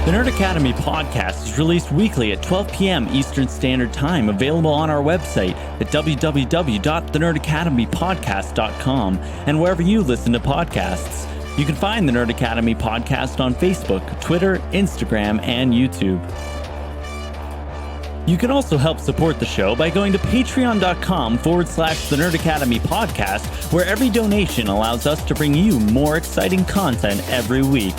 The Nerd Academy podcast is released weekly at 12 p.m. Eastern Standard Time, available on our website at www.thenerdacademypodcast.com and wherever you listen to podcasts. You can find the Nerd Academy podcast on Facebook, Twitter, Instagram, and YouTube. You can also help support the show by going to patreon.com/The Nerd Academy podcast, where every donation allows us to bring you more exciting content every week.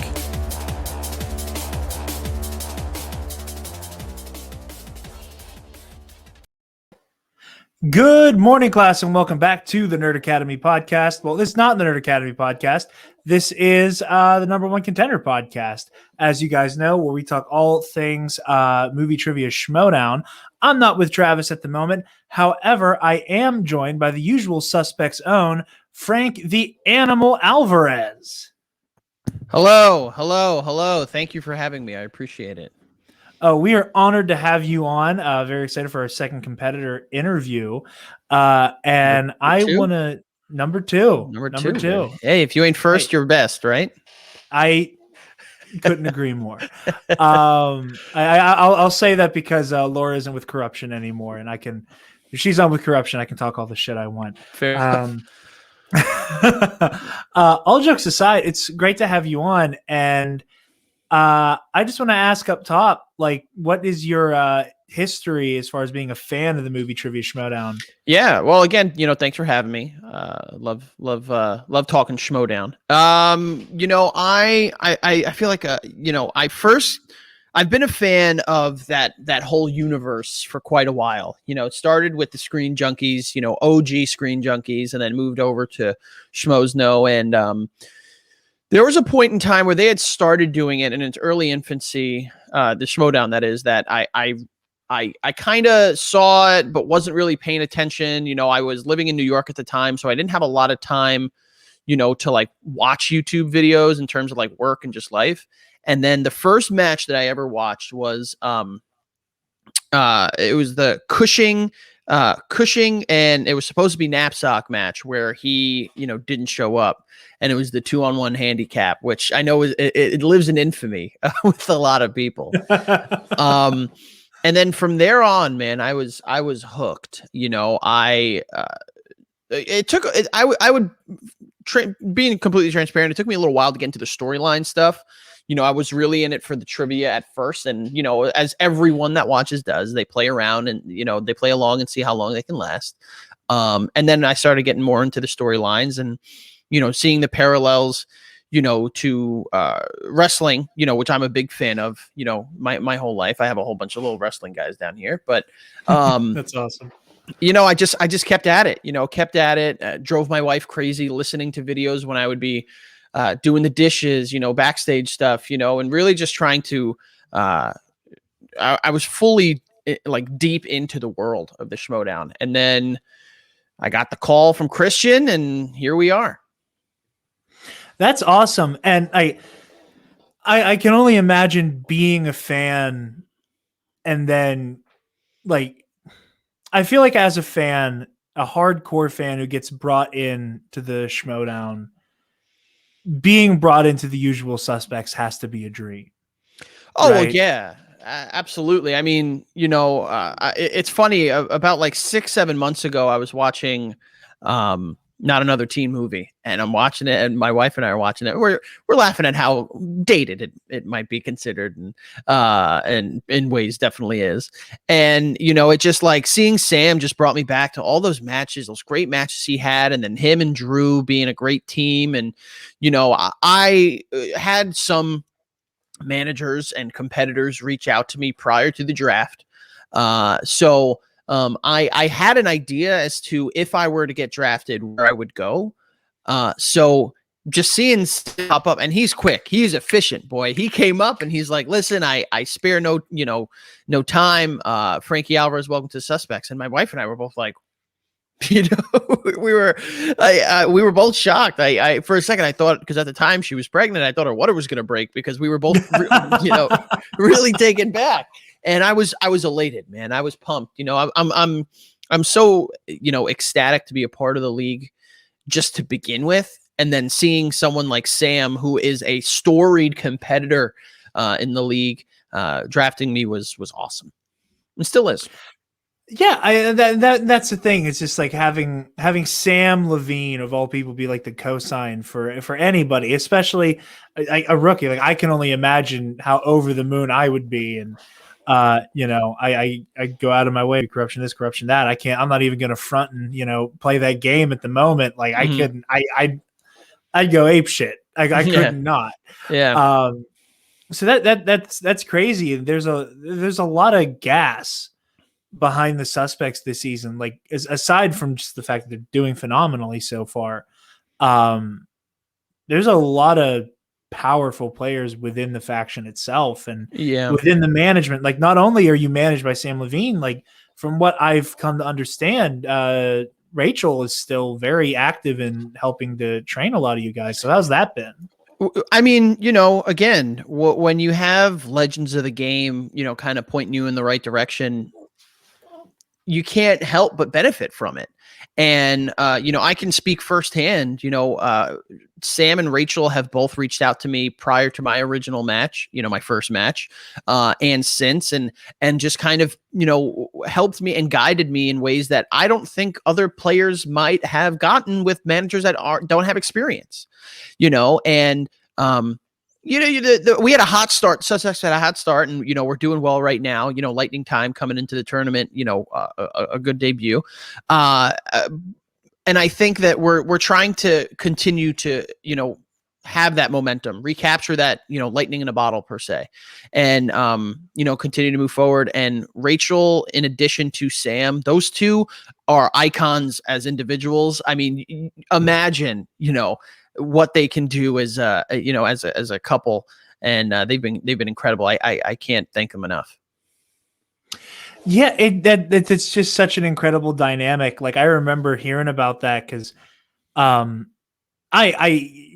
Good morning, class, and welcome back to the Nerd Academy podcast. Well, this is not the Nerd Academy podcast. This is the number one Contender podcast, as you guys know, where we talk all things movie trivia schmodown. I'm not with Travis at the moment. However, I am joined by the usual suspect's own Frank the Animal Alvarez. Hello. Thank you for having me. I appreciate it. We are honored to have you on. Very excited for our second competitor interview. And I want to number two. Hey, if you ain't first, you're best, right? I couldn't agree more. I'll say that because Laura isn't with corruption anymore, and if she's not with corruption, I can talk all the shit I want. Fair. All jokes aside, it's great to have you on, and I just want to ask up top, what is your history as far as being a fan of the movie Trivia Schmodown? Yeah, well, again, thanks for having me. Love talking Schmodown. I feel like I've been a fan of that whole universe for quite a while. It started with the Screen Junkies, OG Screen Junkies, and then moved over to Schmoes Know, and there was a point in time where they had started doing it in its early infancy, the Schmodown, that is, that I kind of saw it, but wasn't really paying attention. I was living in New York at the time, so I didn't have a lot of time, to watch YouTube videos in terms of work and just life. And then the first match that I ever watched was, it was the Cushing, and it was supposed to be Knapsack match where he, didn't show up, and it was the 2-on-1 handicap, which I know it lives in infamy with a lot of people. And then from there on, man, I was hooked. I would being completely transparent, it took me a little while to get into the storyline stuff. I was really in it for the trivia at first, and as everyone that watches does, they play around and they play along and see how long they can last. And then I started getting more into the storylines and seeing the parallels to wrestling, which I'm a big fan of. My whole life, I have a whole bunch of little wrestling guys down here, but that's awesome. I just kept at it. Drove my wife crazy listening to videos when I would be doing the dishes, backstage stuff, and really just trying to, I was fully deep into the world of the Schmodown. And then I got the call from Christian, and here we are. That's awesome. And I can only imagine being a fan, and then I feel like as a fan, a hardcore fan who gets brought in to the Schmodown, being brought into the usual suspects has to be a dream. Oh, right? Well, yeah, absolutely. I mean, it's funny, about 6-7 months ago, I was watching Not Another Teen Movie, and I'm watching it, and my wife and I are watching it. We're laughing at how dated it might be considered, and in ways definitely is. And it just seeing Sam just brought me back to all those matches, those great matches he had, and then him and Drew being a great team. And I had some managers and competitors reach out to me prior to the draft, so I had an idea as to if I were to get drafted, where I would go. So just seeing pop up, and he's quick, he's efficient, boy. He came up and he's like, "Listen, I spare no time. Frankie Alvarez, welcome to Suspects." And my wife and I were both like, we were both shocked. I for a second I thought, because at the time she was pregnant, I thought her water was going to break, because we were both really taken back. And I was elated, man. I was pumped. I'm so ecstatic to be a part of the league, just to begin with, and then seeing someone like Sam, who is a storied competitor in the league. Drafting me was awesome. It still is. Yeah, that's the thing. It's just like having Sam Levine of all people be like the cosign for anybody, especially a rookie. Like I can only imagine how over the moon I would be, and I go out of my way, corruption this, corruption that. I'm not even going to front and play that game at the moment. Like I couldn't. I'd go ape shit. I couldn't not. Yeah. So that's crazy. There's a lot of gas behind the suspects this season, like aside from just the fact that they're doing phenomenally so far. There's a lot of powerful players within the faction itself and within the management. Like not only are you managed by Sam Levine, like from what I've come to understand, Rachel is still very active in helping to train a lot of you guys. So how's that been? I mean, again, when you have legends of the game, kind of pointing you in the right direction, you can't help but benefit from it. And, I can speak firsthand, Sam and Rachel have both reached out to me prior to my original match, my first match, and since, and just kind of, helped me and guided me in ways that I don't think other players might have gotten with managers that don't have experience, and, we had a hot start. Sussex had a hot start, and we're doing well right now. Lightning time coming into the tournament. A good debut, and I think that we're trying to continue to have that momentum, recapture that lightning in a bottle per se, and continue to move forward. And Rachel, in addition to Sam, those two are icons as individuals. I mean, imagine what they can do as as a couple, and they've been incredible. I can't thank them enough. Yeah, it's just such an incredible dynamic. Like I remember hearing about that because I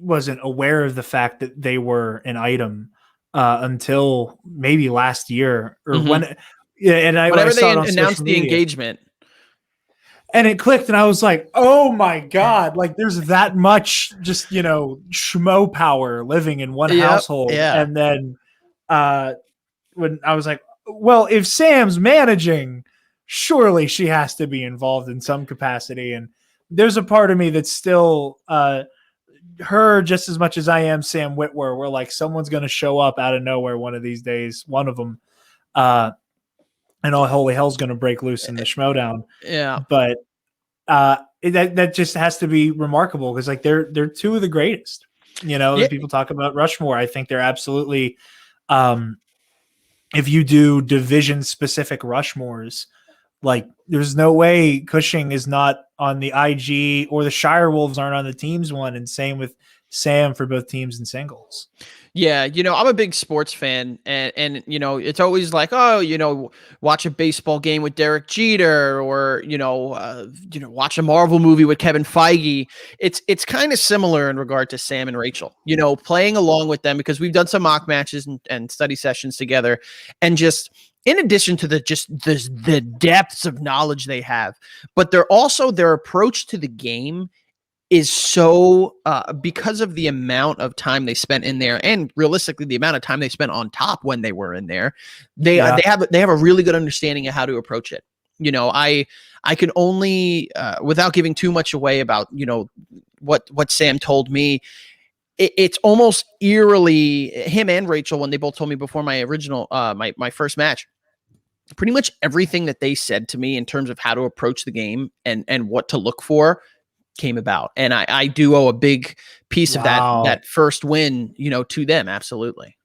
wasn't aware of the fact that they were an item until maybe last year or when whenever they announced the engagement. And it clicked, and I was like, "Oh my god!" Like, there's that much just schmo power living in one household. Yeah. And then when I was like, "Well, if Sam's managing, surely she has to be involved in some capacity." And there's a part of me that's still her just as much as I am Sam Witwer. Where like someone's going to show up out of nowhere one of these days, one of them. And all holy hell's going to break loose in the Schmodown. Yeah. But that just has to be remarkable because like they're two of the greatest. People talk about Rushmore. I think they're absolutely if you do division specific Rushmores, like there's no way Cushing is not on the IG or the Shire Wolves aren't on the teams one, and same with Sam for both teams and singles. Yeah, I'm a big sports fan, and it's always like, oh, watch a baseball game with Derek Jeter, or watch a Marvel movie with Kevin Feige. It's kind of similar in regard to Sam and Rachel, playing along with them because we've done some mock matches and study sessions together, and just in addition to the depths of knowledge they have, but they're also their approach to the game is so because of the amount of time they spent in there, and realistically the amount of time they spent on top when they were in there, they have a really good understanding of how to approach it. I can only without giving too much away about what Sam told me. It's almost eerily him and Rachel when they both told me before my original my first match. Pretty much everything that they said to me in terms of how to approach the game and what to look for came about. And I do owe a big piece of that first win, to them. Absolutely.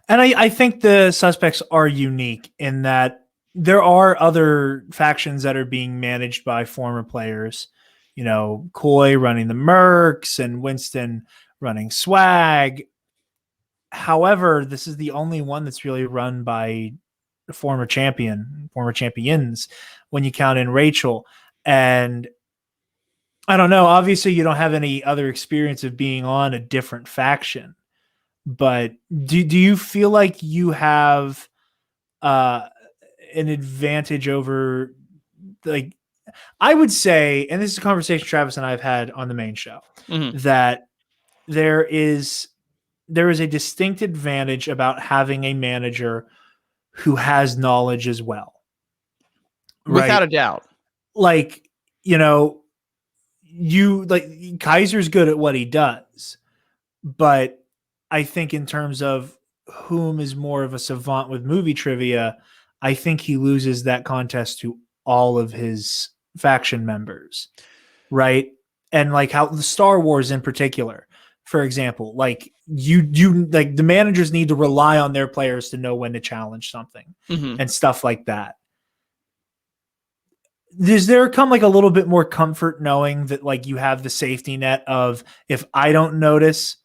And I think the suspects are unique in that there are other factions that are being managed by former players, Coy running the Mercs and Winston running Swag. However, this is the only one that's really run by a former champions when you count in Rachel. And I don't know. Obviously, you don't have any other experience of being on a different faction, but do you feel like you have an advantage over, like, I would say, and this is a conversation Travis and I have had on the main show, that there is there is a distinct advantage about having a manager who has knowledge as well. Without a doubt. Like, Kaiser's good at what he does, but I think in terms of whom is more of a savant with movie trivia, I think he loses that contest to all of his faction members, right? And like how the Star Wars in particular, for example, like you like the managers need to rely on their players to know when to challenge something and stuff like that. Does there come like a little bit more comfort knowing that like you have the safety net of, if I don't notice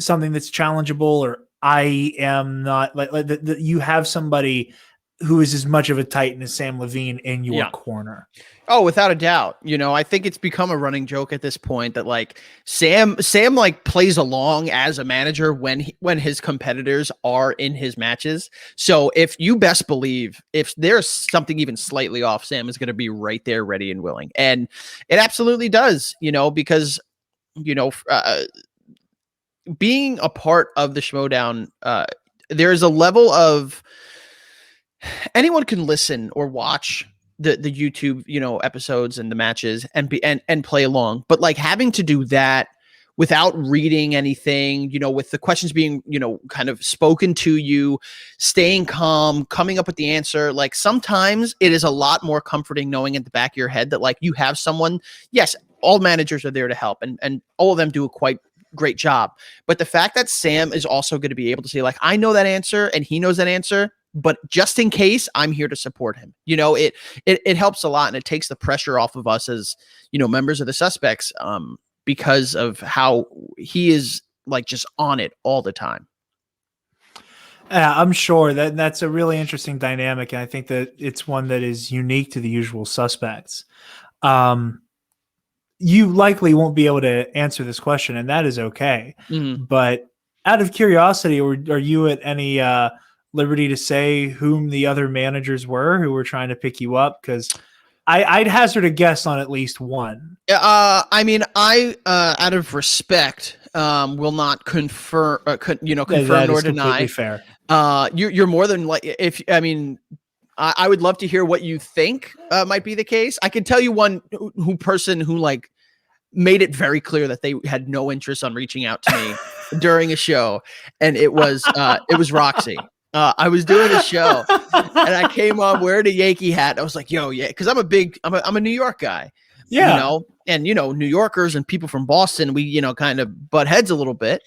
something that's challengeable, or I am not like you have somebody who is as much of a titan as Sam Levine in your corner? Oh, without a doubt. I think it's become a running joke at this point that like Sam like plays along as a manager when his competitors are in his matches. So if you best believe if there's something even slightly off, Sam is going to be right there, ready and willing. And it absolutely does, because, being a part of the Schmodown, there is a level of anyone can listen or watch the YouTube, episodes and the matches and play along. But like having to do that without reading anything, with the questions being, kind of spoken to you, staying calm, coming up with the answer. Like sometimes it is a lot more comforting knowing at the back of your head that like you have someone. Yes, all managers are there to help and all of them do a quite great job. But the fact that Sam is also going to be able to say like, I know that answer and he knows that answer, but just in case, I'm here to support him. It helps a lot, and it takes the pressure off of us as, members of the Suspects, because of how he is like just on it all the time. I'm sure that's a really interesting dynamic, and I think that it's one that is unique to the Usual Suspects. You likely won't be able to answer this question, and that is okay. But out of curiosity, are you at any liberty to say whom the other managers were who were trying to pick you up? Because I'd hazard a guess on at least one. I mean, out of respect, will not confirm nor deny. Fair. You're more than like I would love to hear what you think might be the case. I can tell you one person who like made it very clear that they had no interest on reaching out to me during a show, and it was Roxy. I was doing a show and I came on wearing a Yankee hat. I was like, yo, yeah. Cause I'm a New York guy, and New Yorkers and people from Boston, we, kind of butt heads a little bit.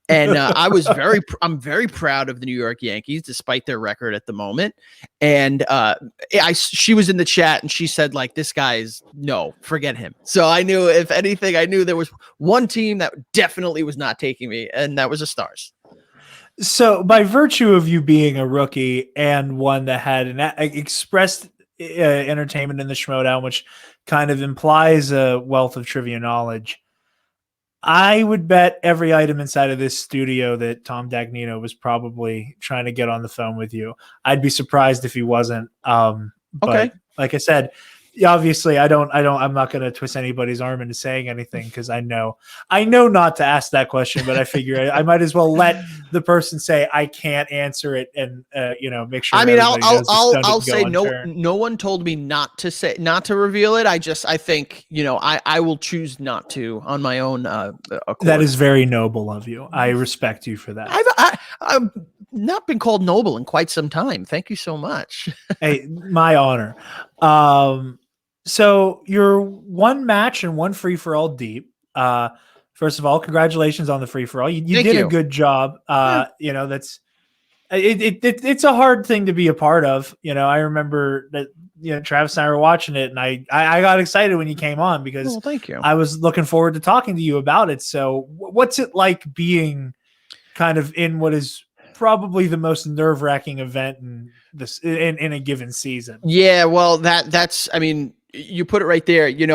And I'm very proud of the New York Yankees, despite their record at the moment. And she was in the chat and she said, like, this guy's forget him. So I knew, if anything, there was one team that definitely was not taking me, and that was the Stars. So by virtue of you being a rookie and one that had an expressed entertainment in the Schmodown, which kind of implies a wealth of trivia knowledge, I would bet every item inside of this studio that Tom Dagnino was probably trying to get on the phone with you. I'd be surprised if he wasn't. But like I said, obviously I'm not going to twist anybody's arm into saying anything, because I know not to ask that question, but I figure I might as well let the person say I can't answer it and make sure. I mean, I'll say no one told me not to reveal it. I think, I will choose not to on my own accord. That is very noble of you. I respect you for that. I've not been called noble in quite some time. Thank you so much. Hey, my honor. So you're one match and one free for all deep. First of all, congratulations on the free for all. You did a good job. That's it's a hard thing to be a part of. I remember that Travis and I were watching it, and I got excited when you came on, because thank you. I was looking forward to talking to you about it. So what's it like being kind of in what is probably the most nerve-wracking event in a given season? Yeah, well, that's I mean, you put it right there. You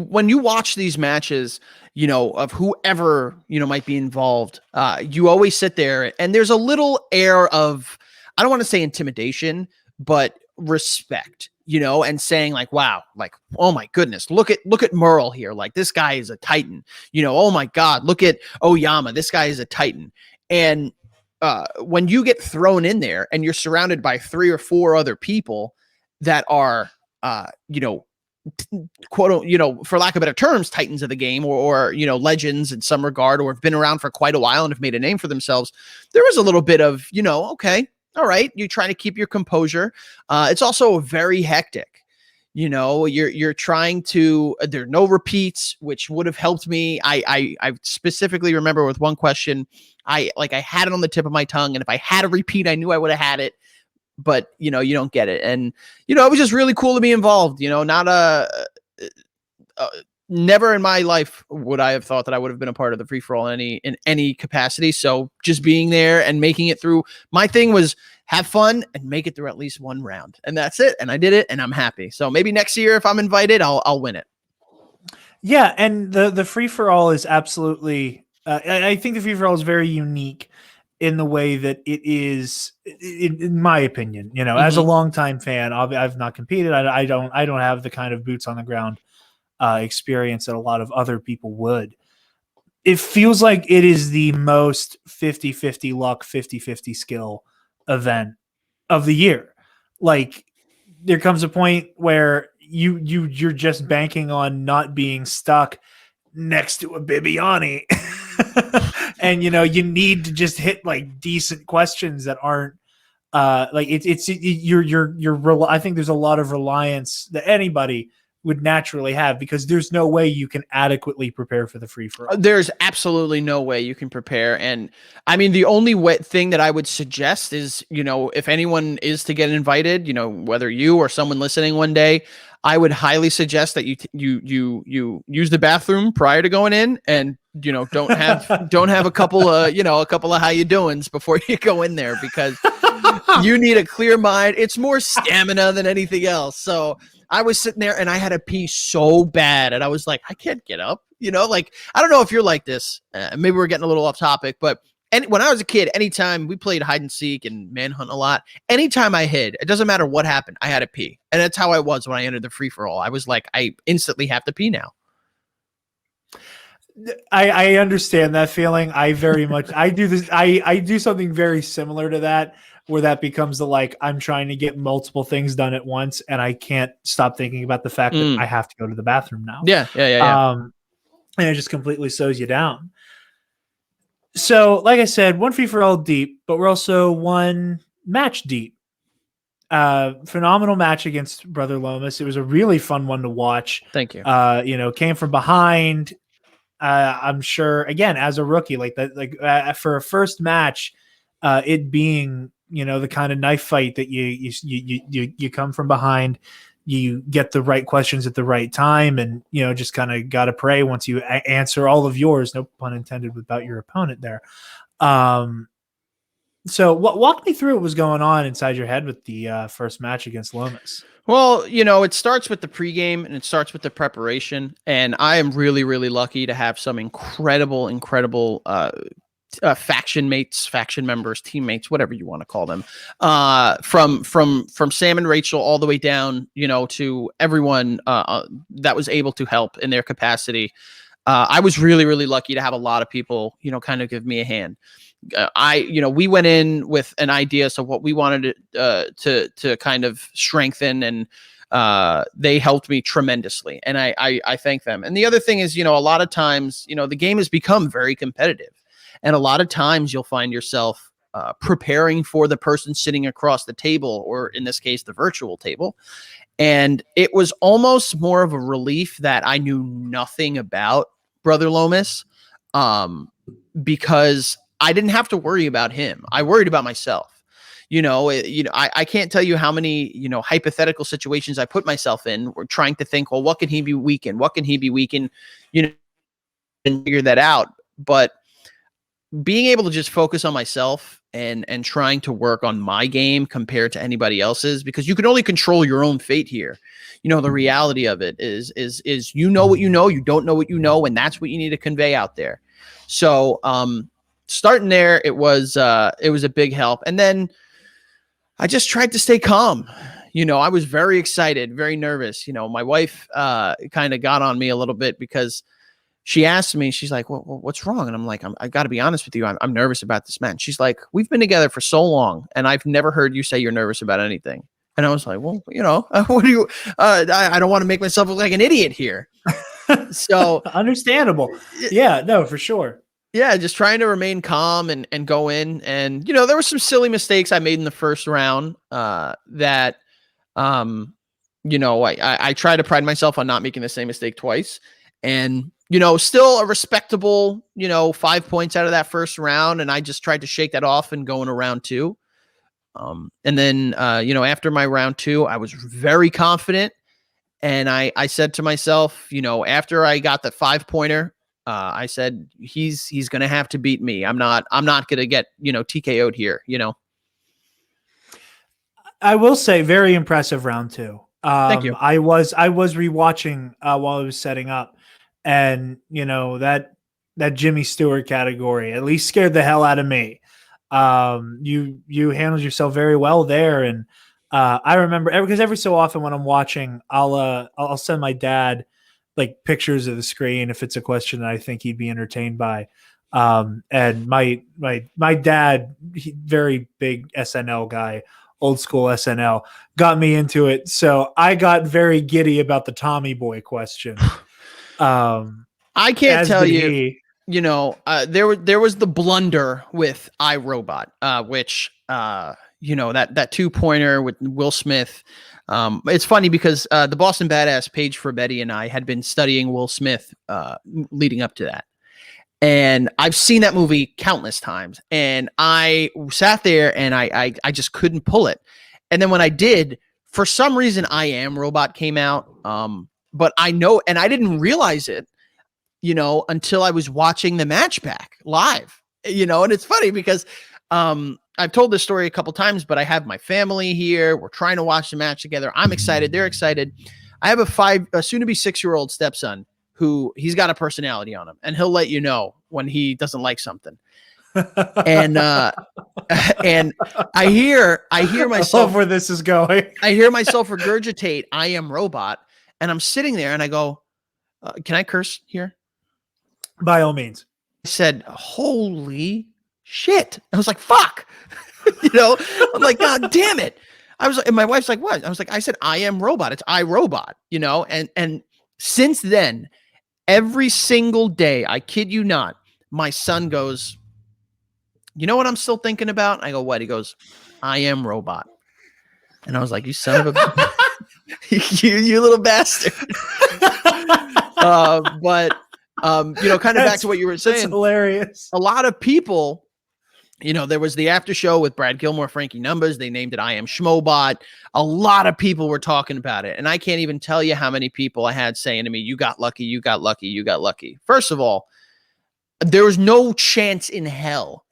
when you watch these matches, of whoever might be involved, you always sit there and there's a little air of, I don't want to say intimidation, but respect. and saying like, wow, like, oh my goodness, look at Merle here. Like, this guy is a Titan, oh my God, look at Oyama. This guy is a Titan. And when you get thrown in there and you're surrounded by 3 or 4 other people that are, quote, for lack of better terms, titans of the game, or legends in some regard, or have been around for quite a while and have made a name for themselves, there was a little bit of, okay, all right, you're trying to keep your composure. It's also very hectic. You're trying to, there are no repeats, which would have helped me. I specifically remember with one question, I had it on the tip of my tongue, and if I had a repeat, I knew I would have had it. But, you don't get it. And, it was just really cool to be involved, not never in my life would I have thought that I would have been a part of the free for all in any capacity. So just being there and making it through, my thing was have fun and make it through at least one round. And that's it. And I did it, and I'm happy. So maybe next year, if I'm invited, I'll win it. Yeah. And the free for all is absolutely, I think the free for all is very unique in the way that it is, in my opinion, as a longtime fan. I've not competed. I don't have the kind of boots on the ground experience that a lot of other people would. It feels like it is the most 50-50 luck, 50-50 skill event of the year. Like, there comes a point where you're just banking on not being stuck next to a Bibiani. And you need to just hit like decent questions that aren't like you're I think there's a lot of reliance that anybody would naturally have, because there's no way you can adequately prepare for the free for all. There's absolutely no way you can prepare. And I mean, the only thing that I would suggest is, if anyone is to get invited, whether you or someone listening one day, I would highly suggest that you use the bathroom prior to going in, and don't have a couple of how you doings before you go in there, because you need a clear mind. It's more stamina than anything else. So I was sitting there and I had to pee so bad, and I was like, I can't get up. Like, I don't know if you're like this. Maybe we're getting a little off topic, but when I was a kid, anytime we played hide and seek and manhunt a lot, anytime I hid, it doesn't matter what happened, I had to pee. And that's how I was when I entered the free for all. I was like, I instantly have to pee now. I understand that feeling. I very much, I do this. I do something very similar to that, where that becomes I'm trying to get multiple things done at once, and I can't stop thinking about the fact that I have to go to the bathroom now. Yeah. And it just completely slows you down. So, like I said, one free for all deep, but we're also one match deep. Phenomenal match against Brother Lomas. It was a really fun one to watch. Thank you. Came from behind. I'm sure, again, as a rookie, for a first match, it being the kind of knife fight that you come from behind, you get the right questions at the right time, and just kind of got to pray once you answer all of yours, no pun intended, about your opponent there. So walk me through what was going on inside your head with the first match against Lomas. Well, it starts with the pregame and it starts with the preparation. And I am really, really lucky to have some incredible faction mates, faction members, teammates, whatever you want to call them, from Sam and Rachel all the way down, to everyone that was able to help in their capacity. I was really, really lucky to have a lot of people, kind of give me a hand. We went in with an idea, so what we wanted to kind of strengthen, and they helped me tremendously, and I thank them. And the other thing is, a lot of times, the game has become very competitive, and a lot of times you'll find yourself preparing for the person sitting across the table, or in this case, the virtual table. And it was almost more of a relief that I knew nothing about Brother Lomas, because I didn't have to worry about him. I worried about myself. I can't tell you how many, hypothetical situations I put myself in, or trying to think, well, what can he be weak in? What can he be weak in? And figure that out. But being able to just focus on myself and trying to work on my game compared to anybody else's, because you can only control your own fate here. The reality of it is what you don't know what you know, and that's what you need to convey out there. So, starting there, it was a big help. And then I just tried to stay calm. I was very excited, very nervous. My wife kind of got on me a little bit because she asked me, she's like, well, what's wrong? And I'm like, I got to be honest with you. I'm nervous about this man. She's like, we've been together for so long and I've never heard you say you're nervous about anything. And I was like, well, what do you, I don't want to make myself look like an idiot here. So understandable. Yeah, no, for sure. Yeah, just trying to remain calm and go in. And, there were some silly mistakes I made in the first round that, I try to pride myself on not making the same mistake twice. And, still a respectable, 5 points out of that first round. And I just tried to shake that off and go into round two. And then, after my round two, I was very confident. And I said to myself, after I got the 5-pointer, I said, he's going to have to beat me. I'm not going to get, TKO'd here, I will say very impressive round two. Thank you. I was rewatching while I was setting up, and that Jimmy Stewart category at least scared the hell out of me. You handled yourself very well there, and I remember because every so often when I'm watching, I'll send my dad like pictures of the screen if it's a question that I think he'd be entertained by. And my dad, very big SNL guy, old school SNL, got me into it. So I got very giddy about the Tommy Boy question. I can't tell you, there was the blunder with iRobot, which, that 2-pointer with Will Smith. It's funny because the Boston Badass Paige Forbetti and I had been studying Will Smith leading up to that. And I've seen that movie countless times. And I sat there and I just couldn't pull it. And then when I did, for some reason, I Am Robot came out. But I know, and I didn't realize it, until I was watching the match back live, and it's funny because I've told this story a couple times, but I have my family here. We're trying to watch the match together. I'm excited. They're excited. I have a soon to be 6-year-old stepson who he's got a personality on him, and he'll let you know when he doesn't like something. And and I hear myself. I love where this is going. I hear myself regurgitate I Am Robot, and I'm sitting there and I go, can I curse here? By all means. I said, holy shit. I was like, fuck. I'm like, God damn it. And my wife's like, what? I was like, I said, I Am Robot. It's iRobot, and since then, every single day, I kid you not, my son goes, you know what I'm still thinking about? I go, what? He goes, I Am Robot. And I was like, you son of a, you little bastard. But kind of back to what you were saying. That's hilarious. A lot of people, there was the after show with Brad Gilmore, Frankie Numbers. They named it I Am Schmobot. A lot of people were talking about it. And I can't even tell you how many people I had saying to me, you got lucky, you got lucky, you got lucky. First of all, there was no chance in hell.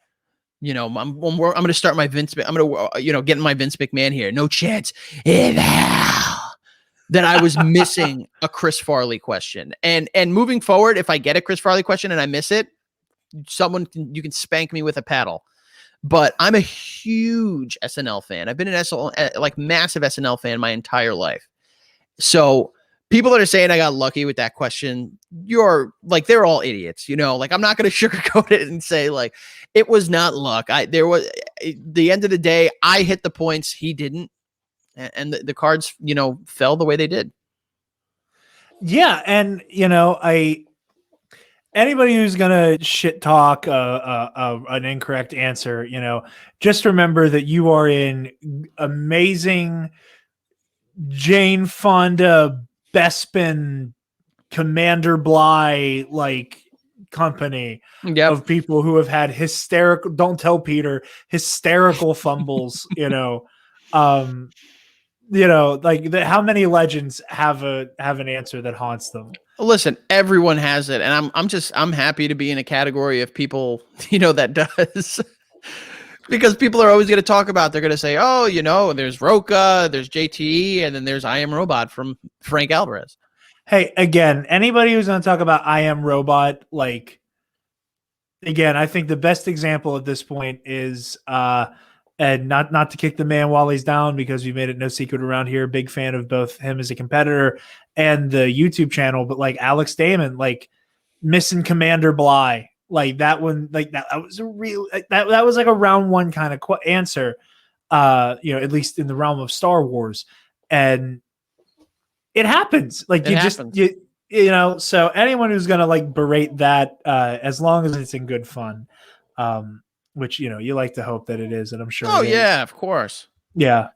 I'm going to start my Vince. I'm going to, get in my Vince McMahon here. No chance in hell that I was missing a Chris Farley question. And moving forward, if I get a Chris Farley question and I miss it, you can spank me with a paddle. But I'm a huge SNL fan. I've been an massive SNL fan my entire life. So people that are saying I got lucky with that question, they're all idiots, I'm not going to sugarcoat it and say it was not luck. The end of the day, I hit the points. He didn't. And the cards, fell the way they did. Yeah. And, anybody who's going to shit talk an incorrect answer, just remember that you are in amazing Jane Fonda, Bespin, Commander Bly, company of people who have had hysterical, don't tell Peter, hysterical fumbles, how many legends have an answer that haunts them? Listen, everyone has it. And I'm happy to be in a category of people, that does. Because people are always going to talk about, they're going to say, oh, there's Roca, there's JTE, and then there's I Am Robot from Frank Alvarez. Hey, again, anybody who's going to talk about I Am Robot, again, I think the best example at this point is And not to kick the man while he's down, because we made it no secret around here. Big fan of both him as a competitor and the YouTube channel. But like Alex Damon, like missing Commander Bly, like that one, like that was a real that was like a round one kind of answer. At least in the realm of Star Wars, and it happens. Like so anyone who's gonna like berate that, as long as it's in good fun. Which, you like to hope that it is, and I'm sure. Oh, yeah, of course. Yeah.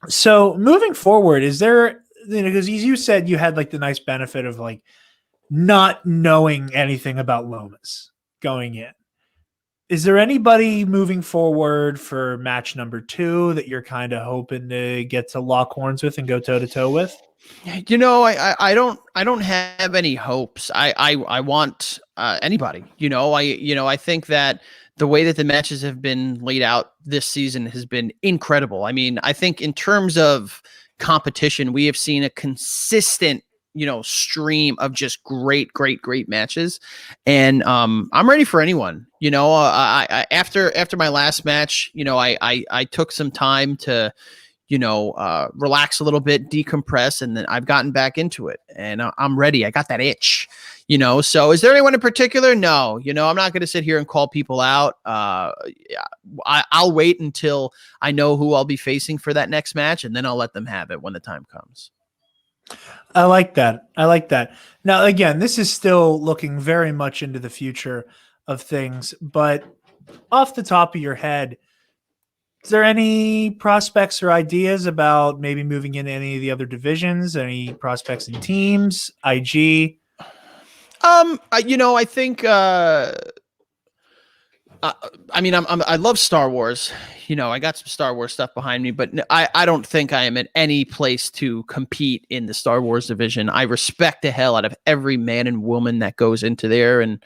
So moving forward, is there, because you said you had like the nice benefit of like not knowing anything about Lomas going in. Is there anybody moving forward for match number 2 that you're kind of hoping to get to lock horns with and go toe to toe with? I don't have any hopes. I want anybody. I think that the way that the matches have been laid out this season has been incredible. I mean, I think in terms of competition, we have seen a consistent, stream of just great matches. And I'm ready for anyone. I after my last match, I took some time to relax a little bit, decompress, and then I've gotten back into it, and I'm ready. I got that itch, so is there anyone in particular? No, I'm not going to sit here and call people out. I'll wait until I know who I'll be facing for that next match, and then I'll let them have it when the time comes. I like that. Now, again, this is still looking very much into the future of things, but off the top of your head, is there any prospects or ideas about maybe moving into any of the other divisions? Any prospects in teams, IG? I think, I love Star Wars. I got some Star Wars stuff behind me, but I don't think I am at any place to compete in the Star Wars division. I respect the hell out of every man and woman that goes into there and,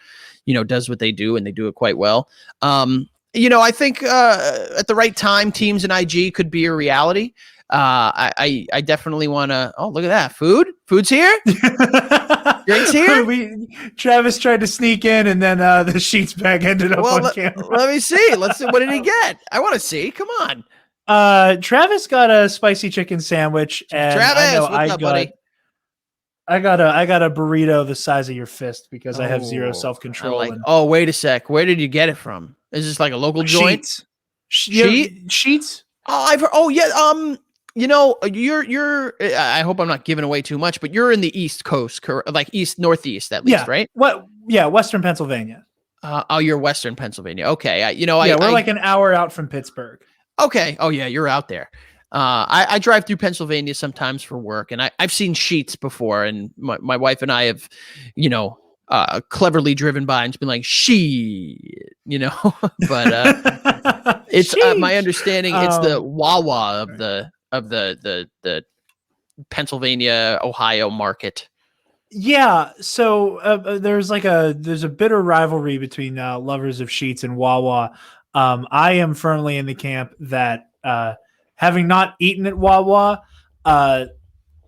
does what they do, and they do it quite well. I think at the right time, teams in IG could be a reality. I definitely want to. Oh, look at that! Food's here. Drinks here. Travis tried to sneak in, and then the sheets bag ended up on camera. Let me see. Let's see. What did he get? I want to see. Come on. Travis got a spicy chicken sandwich, and Travis, what's up, buddy? I got a burrito the size of your fist because I have zero self-control. Oh, wait a sec. Where did you get it from? Is this like a local joint? Sheets? Oh, I've heard. Oh, yeah. You're. I hope I'm not giving away too much, but you're in the East Coast, like northeast at least, right? What? Yeah, Western Pennsylvania. You're Western Pennsylvania. Okay. We're like an hour out from Pittsburgh. Okay. Oh yeah, you're out there. I drive through Pennsylvania sometimes for work, and I've seen Sheets before, and my wife and I have, cleverly driven by and just been like, but it's my understanding it's the Wawa of the Pennsylvania, Ohio market. Yeah, so there's a bitter rivalry between lovers of Sheets and Wawa. I am firmly in the camp that having not eaten at Wawa,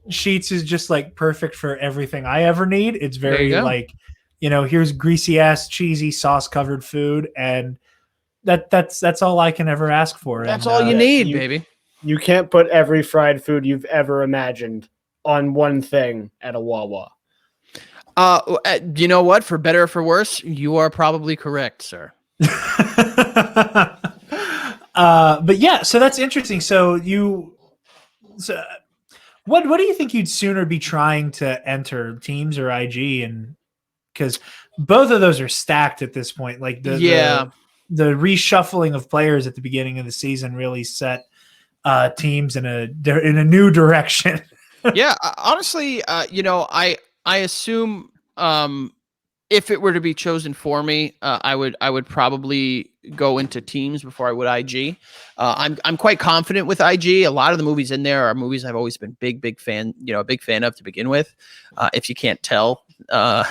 Sheets is just like perfect for everything I ever need. It's very like, here's greasy ass, cheesy, sauce covered food, and that's all I can ever ask for. That's all you need, baby. You can't put every fried food you've ever imagined on one thing at a Wawa. You know what? For better or for worse, you are probably correct, sir. But yeah, so that's interesting. So what do you think you'd sooner be trying to enter, teams or IG? And because both of those are stacked at this point, like the reshuffling of players at the beginning of the season really set teams in a new direction. Yeah, honestly, I assume if it were to be chosen for me, I would probably go into teams before I would IG. I'm quite confident with IG. A lot of the movies in there are movies I've always been a big fan of to begin with. If you can't tell, to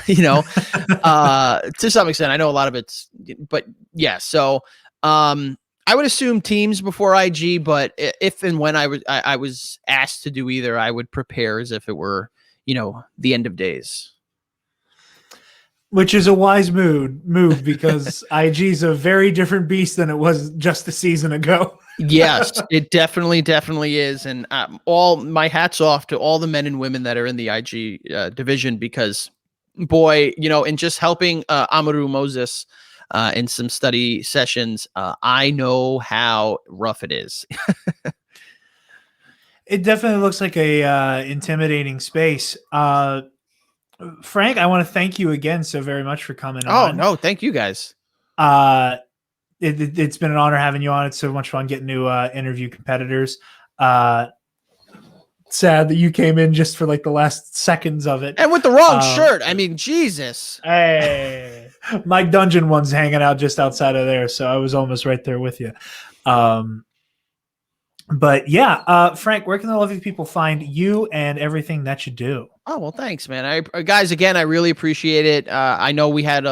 some extent, I know a lot of it's, but yeah. So I would assume teams before IG, but if and when I was asked to do either, I would prepare as if it were, the end of days. Which is a wise move because IG's a very different beast than it was just a season ago. Yes, it definitely is. And all my hats off to all the men and women that are in the IG division, because boy, in just helping Amaru Moses in some study sessions, I know how rough it is. It definitely looks like a intimidating space. Frank, I want to thank you again so very much for coming on. Oh, no, thank you guys. It's been an honor having you on. It's so much fun getting to interview competitors. Sad that you came in just for like the last seconds of it. And with the wrong shirt. I mean, Jesus. Hey, my dungeon one's hanging out just outside of there, so I was almost right there with you. But yeah, Frank, where can the lovely people find you and everything that you do? Oh, well, thanks, man. Guys, again, I really appreciate it. I know we had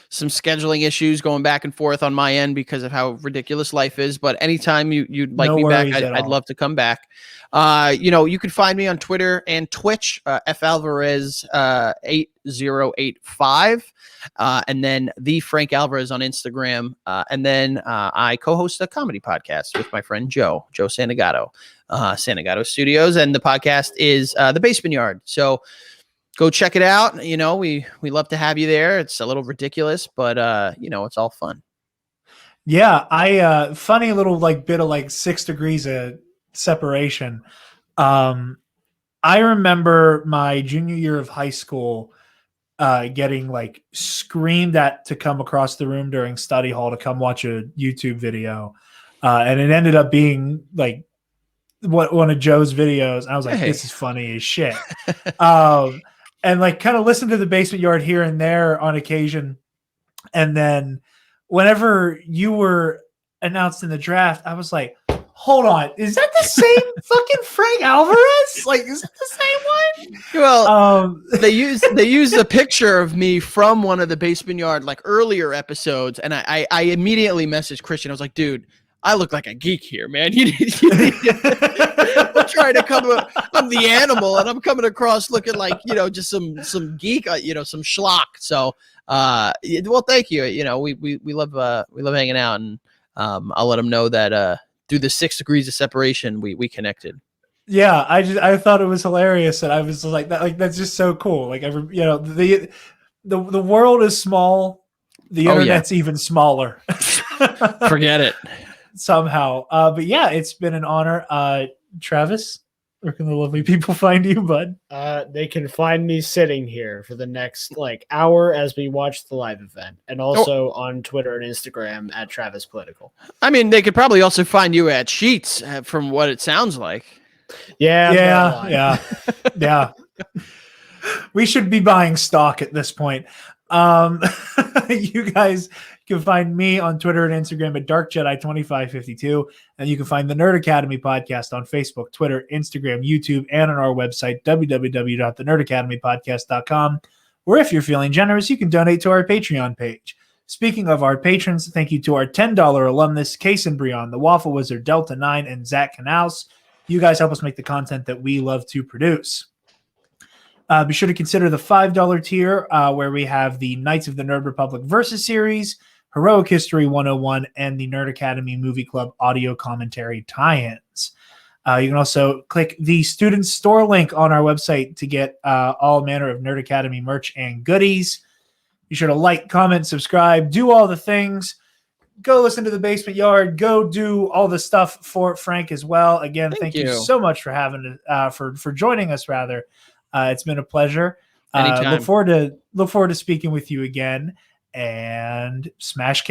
some scheduling issues going back and forth on my end because of how ridiculous life is, but anytime you'd like me back, I'd love to come back. You can find me on Twitter and Twitch, F Alvarez 8085, and then the Frank Alvarez on Instagram, and then I co-host a comedy podcast with my friend Joe Santagato, Santagato Studios, and the podcast is The Basement Yard. So go check it out. We love to have you there. It's a little ridiculous, but it's all fun. Yeah, I funny little like bit of like 6 degrees of separation. I remember my junior year of high school getting like screamed at to come across the room during study hall to come watch a YouTube video. And it ended up being like one of Joe's videos. I was like, This is funny as shit. And like kind of listen to the Basement Yard here and there on occasion. And then whenever you were announced in the draft, I was like, hold on, is that the same fucking Frank Alvarez? Like, is it the same one? Well, they used a picture of me from one of the Basement Yard like earlier episodes, and I immediately messaged Christian. I was like, dude, I look like a geek here, man. I'm trying to I'm the animal, and I'm coming across looking like just some geek, some schlock. So, well, thank you. We love hanging out, and I'll let them know that through the 6 degrees of separation, we connected. Yeah, I thought it was hilarious, and I was like that. Like that's just so cool. Like the world is small, the internet's even smaller. Forget it. Somehow, but yeah, it's been an honor. Travis, where can the lovely people find you, bud? They can find me sitting here for the next hour as we watch the live event, and also on Twitter and Instagram at Travis Political. I mean, they could probably also find you at Sheets, from what it sounds like. Yeah. We should be buying stock at this point. You guys can find me on Twitter and Instagram at DarkJedi2552, and you can find the Nerd Academy podcast on Facebook, Twitter, Instagram, YouTube, and on our website, www.thenerdacademypodcast.com, where if you're feeling generous, you can donate to our Patreon page. Speaking of our patrons, thank you to our $10 alumnus, Case and Brion, the Waffle Wizard, Delta 9, and Zach Canals. You guys help us make the content that we love to produce. Be sure to consider the $5 tier, where we have the Knights of the Nerd Republic Versus Series, Heroic History 101, and the Nerd Academy Movie Club audio commentary tie-ins. You can also click the student store link on our website to get all manner of Nerd Academy merch and goodies. Be sure to like, comment, subscribe, do all the things. Go listen to the Basement Yard. Go do all the stuff for Frank as well. Again, thank you so much for having for joining us. Rather, it's been a pleasure. Look forward to speaking with you again. And smash.